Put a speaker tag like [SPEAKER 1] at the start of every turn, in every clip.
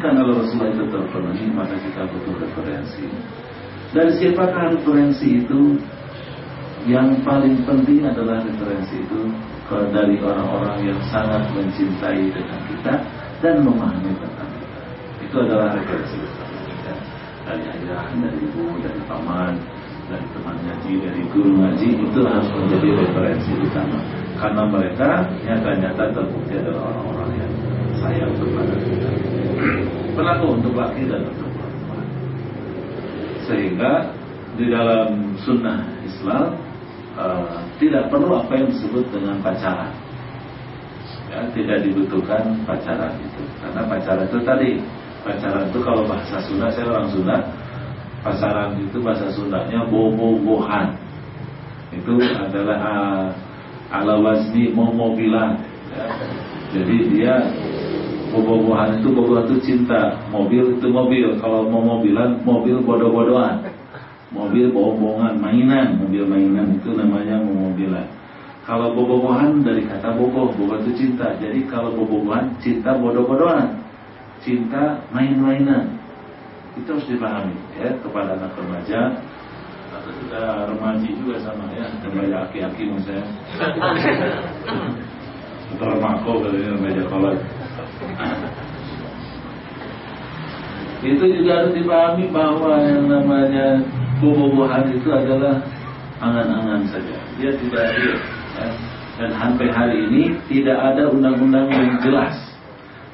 [SPEAKER 1] Kalau Rasulullah itu terpenuhi, maka kita butuh referensi. Dari siapakah referensi itu? Yang paling penting adalah referensi itu dari orang-orang yang sangat mencintai dengan kita dan memahami tentang kita. Itu adalah referensi kita. Dari ayah, dari ibu, dari paman, dari teman ngaji, dari guru ngaji, itu harus menjadi referensi utama. Karena mereka nyata-nyata terbukti adalah orang-orang yang sayang kepada kita. Berlaku untuk laki dan untuk perempuan. Sehingga di dalam sunnah Islam tidak perlu apa yang disebut dengan pacaran. Ya, tidak dibutuhkan pacaran itu. Karena pacaran itu tadi, pacaran itu kalau bahasa Sunda, saya orang Sunda, pacaran itu bahasa Sundanya bobo-bohan. Itu adalah ala wazni mobilan. Ya. Jadi dia bobo-bohan itu, bobo itu cinta, mobil itu mobil. Kalau mau mobilan, mobil bodoh-bodohan, mobil bohong-bohongan, mainan, mobil mainan itu namanya mobilan. Kalau bobo-bohan dari kata bobo, bobo itu cinta. Jadi kalau bobo-bohan, cinta bodoh-bodohan, cinta main-mainan. Itu harus dipahami ya kepada anak remaja. Atau sudah remaji juga sama ya, remaja aki-aki misalnya. Termako kali ini remaja kolot. Itu juga harus dipahami bahwa yang namanya bobo-bohan itu adalah angan-angan saja. Dia tidak real ya. Dan sampai hari ini tidak ada undang-undang yang jelas,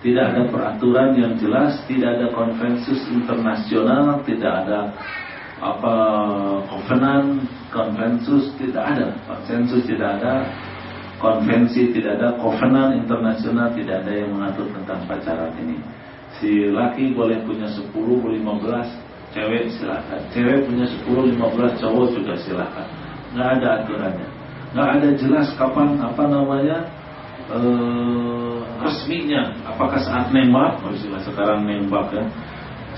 [SPEAKER 1] tidak ada peraturan yang jelas, tidak ada konsensus internasional, tidak ada konsensus, tidak ada konsensus, tidak ada konvensi, tidak ada kovenan internasional, tidak ada yang mengatur tentang pacaran ini. Si laki boleh punya 10, 15 cewek silakan, cewek punya 10, 15 cowok juga silakan. Nggak ada aturannya, nggak ada jelas kapan resminya. Apakah saat nembak, istilah sekarang nembak ya,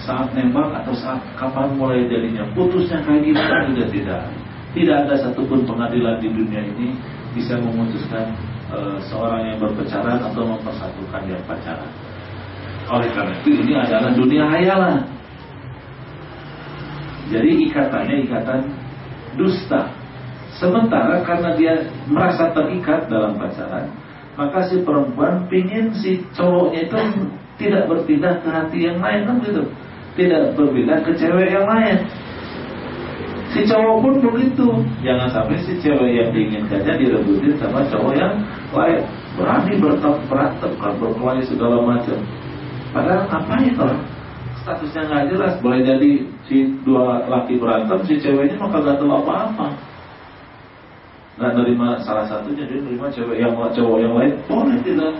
[SPEAKER 1] saat nembak atau saat kapan mulai jadinya, putusnya kayak gimana juga tidak ada satupun pengadilan di dunia ini bisa memutuskan seorang yang berpacaran atau mempersatukan yang pacaran. Oleh karena itu ini adalah dunia hayalan. Jadi ikatannya ikatan dusta. Sementara karena dia merasa terikat dalam pacaran, maka si perempuan pingin si cowoknya itu tidak berpindah ke hati yang lain, kan gitu. Tidak berpindah ke cewek yang lain. Si cowok pun begitu. Jangan sampai si cewek yang diinginkannya direbutin sama cowok yang lain. Berani berantem, berkelahi segala macam. Padahal apa itu? Statusnya nggak jelas. Boleh jadi si dua laki berantem, si ceweknya maka nggak tahu apa-apa. Nggak nerima salah satunya, dia nerima cewek yang cowok yang lain. Boleh di dalam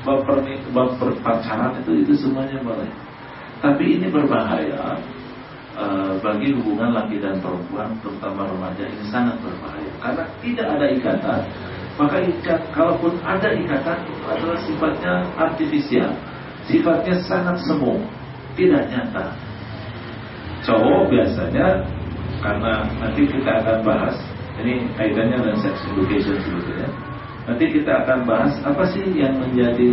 [SPEAKER 1] bab perpacaran itu semuanya boleh. Tapi ini berbahaya. Bagi hubungan laki dan perempuan, terutama remaja, ini sangat berbahaya karena tidak ada ikatan. Maka kalaupun ada ikatan, itu adalah sifatnya artifisial, sifatnya sangat semu, tidak nyata. Cowok biasanya, karena nanti kita akan bahas, ini kaitannya dengan sex education sebetulnya. Nanti kita akan bahas apa sih yang menjadi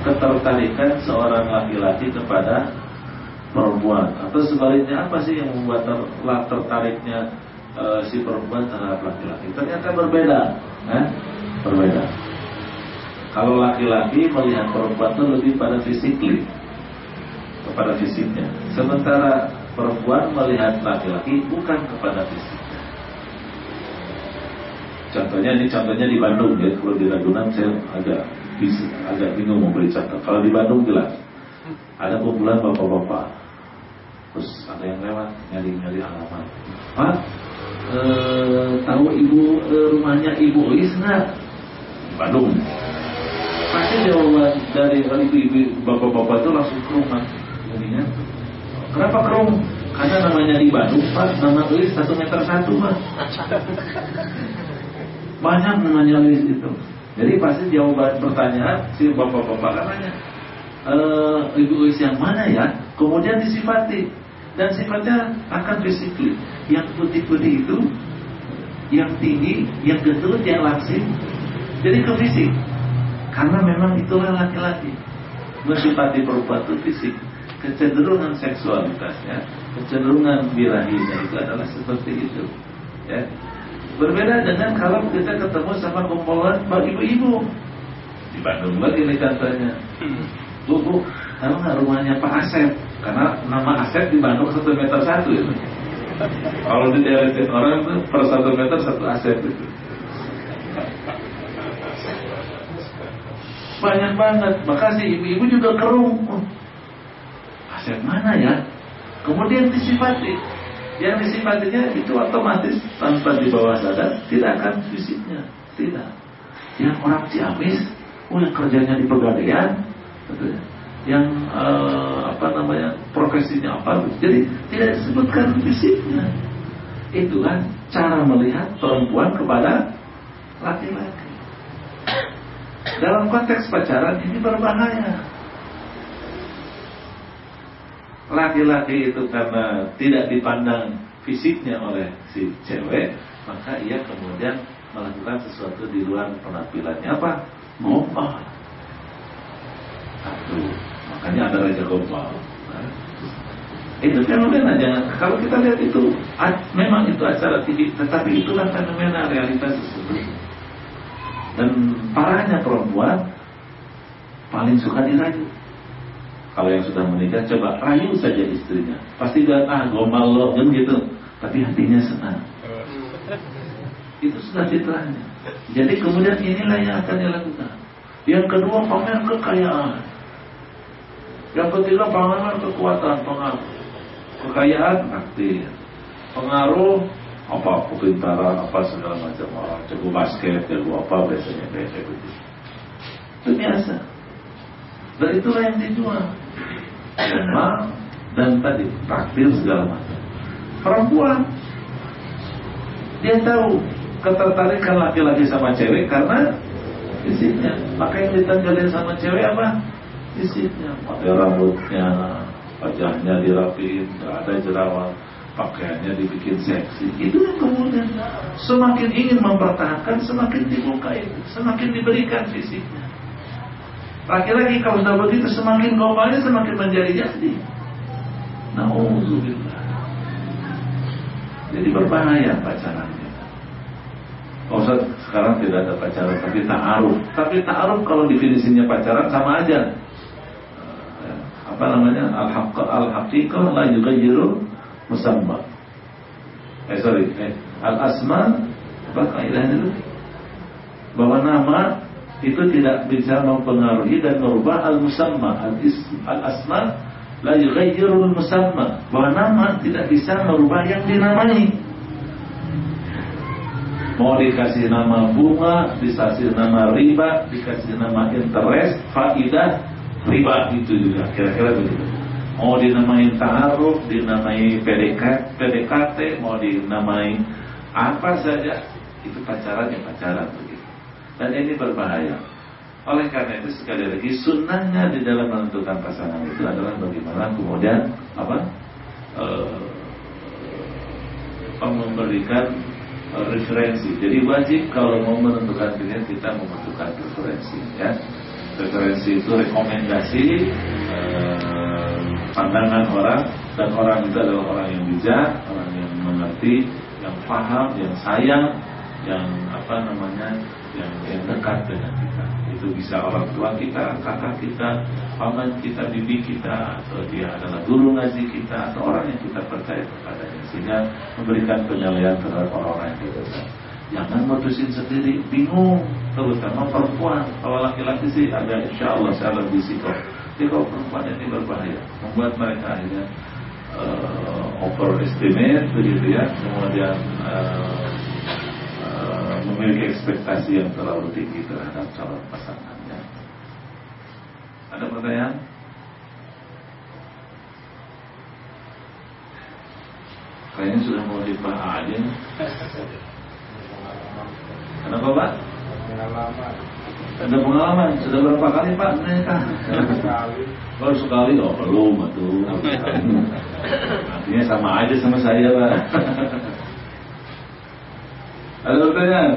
[SPEAKER 1] ketertarikan seorang laki-laki kepada perempuan, atau sebaliknya apa sih yang membuat tertariknya si perempuan terhadap laki-laki. Ternyata berbeda, berbeda. Kalau laki-laki melihat perempuan itu lebih pada fisikly, kepada fisiknya, sementara perempuan melihat laki-laki bukan kepada fisiknya. Contohnya di Bandung ya. Kalau di Ragunan saya agak bingung mau beri contoh. Kalau di Bandung jelas ada kumpulan bapak-bapak, terus ada yang lewat nyari halaman. Pak, tahu ibu rumahnya Ibu Ois nggak? Di Bandung. Pasti jawaban dari ibu bapak-bapak itu langsung ke rumah. Jadinya, kenapa kerung? Karena namanya di Bandung, Pak, nama Ois 1,1 meter, Pak. Banyak namanya Ois itu. Jadi pasti jawaban pertanyaan si bapak-bapak katanya, Ibu Ois yang mana ya? Kemudian disifati, dan sifatnya akan fisikly. Yang putih-putih itu, yang tinggi, yang gendut, yang langsing. Jadi ke fisik. Karena memang itulah laki-laki. Mensifati perempuan itu fisik. kecenderungan seksualitasnya, kecenderungan birahinya itu adalah seperti itu. Ya. Berbeda dengan kalau kita ketemu sama kumpulan ibu-ibu di Bandung lagi nih contohnya. Bu, tahu nggak rumahnya Pak Asep? Karena nama Asep di Bandung 1 meter 1 itu. Kalau di daerah orang itu per 1 meter 1 Asep itu. Banyak banget. Makasih ibu-ibu juga kerung. Asep mana ya? Kemudian disifati. Yang disifatinya itu otomatis tanpa di bawah sadar tidak akan fisiknya. Tidak. Yang orang Ciamis, yang kerjanya di Pegadaian, yang profesinya apa? Jadi tidak disebutkan fisiknya. Itu kan cara melihat perempuan kepada laki-laki. Dalam konteks pacaran ini berbahaya. Laki-laki itu karena tidak dipandang fisiknya oleh si cewek, maka ia kemudian melakukan sesuatu di luar penampilannya. Apa? Gombal. Aduh, makanya ada raja gombal. Nah, itu fenomena. Jangan, kalau kita lihat itu memang itu acara TV, tetapi itulah fenomena realitas sesungguhnya. Dan parahnya perempuan paling suka dirayu. Kalau yang sudah menikah, coba rayu saja istrinya. Pasti dia gombal lo, kan gitu. Tapi hatinya senang. Itu sudah fitrahnya. Jadi kemudian inilah yang akan dilakukan. Yang kedua, pamer kekayaan. Yang ketiga, pamer kekuatan, pengaruh. Kekayaan, aktif. Pengaruh, apa, kepintaran, apa segala macam. Orang jago basket, jago apa, biasanya kayak gitu. Itu biasa. Dan itulah yang dijual. Rumah dan tadi takdir segala macam. Perempuan dia tahu ketertarikan laki-laki sama cewek karena fisiknya. Maka yang ditanggalin sama cewek apa? Fisiknya. Pakai rambutnya, wajahnya dirapiin, gak ada jerawat, pakaiannya dibikin seksi. Itu yang kemudian semakin ingin mempertahankan, semakin dibuka itu, semakin diberikan fisiknya. Laki-laki kalau sudah begitu semakin gombalnya semakin menjadi-jadi. Nauzubillah. Jadi berbahaya pacaran kita. Ustaz, sekarang tidak ada pacaran tapi ta'aruf. Tapi ta'aruf kalau definisinya pacaran sama aja. Apa namanya? Al-haqiqah la yughayyiru musamma. Al-asma apa kaidahnya itu? Bahwa nama itu tidak bisa mempengaruhi dan merubah al-musamma. Al-asma la yughayyirul musamma. Bahwa nama tidak bisa merubah yang dinamai. Mau dikasih nama bunga, dikasih nama riba, dikasih nama interest, faidah, riba, itu juga kira-kira begitu. Mau dinamai ta'aruf, dinamai PDKT, mau dinamai apa saja, itu pacaran ya pacaran begitu. Dan ini berbahaya. Oleh karena itu sekali lagi sunnahnya di dalam menentukan pasangan itu adalah bagaimana kemudian memberikan referensi. Jadi wajib kalau mau menentukan pilihan kita membutuhkan referensi. Ya, referensi itu rekomendasi pandangan orang, dan orang itu adalah orang yang bijak, orang yang mengerti, yang paham, yang sayang, yang yang dekat dengan kita. Itu bisa orang tua kita, kakak kita, paman kita, bibi kita, atau dia adalah guru ngaji kita, atau orang yang kita percaya kepadanya, sehingga memberikan penilaian terhadap orang-orang yang kita sayang. Jangan mutusin sendiri, bingung, terutama perempuan. Kalau laki-laki sih ada, insya Allah saya lebih sikap. Tapi kalau perempuan ini berbahaya, membuat mereka akhirnya overestimate begitu ya, kemudian memiliki ekspektasi yang terlalu tinggi terhadap calon pasangannya. Ada pertanyaan? Kayaknya sudah mau dibahas aja. Kenapa Pak?
[SPEAKER 2] Pengalaman.
[SPEAKER 1] Ada pengalaman. Sudah berapa kali Pak menikah?
[SPEAKER 2] Sekali.
[SPEAKER 1] Baru sekali? Oh belum atuh. Artinya sama aja sama saya Pak. Ada pertanyaan?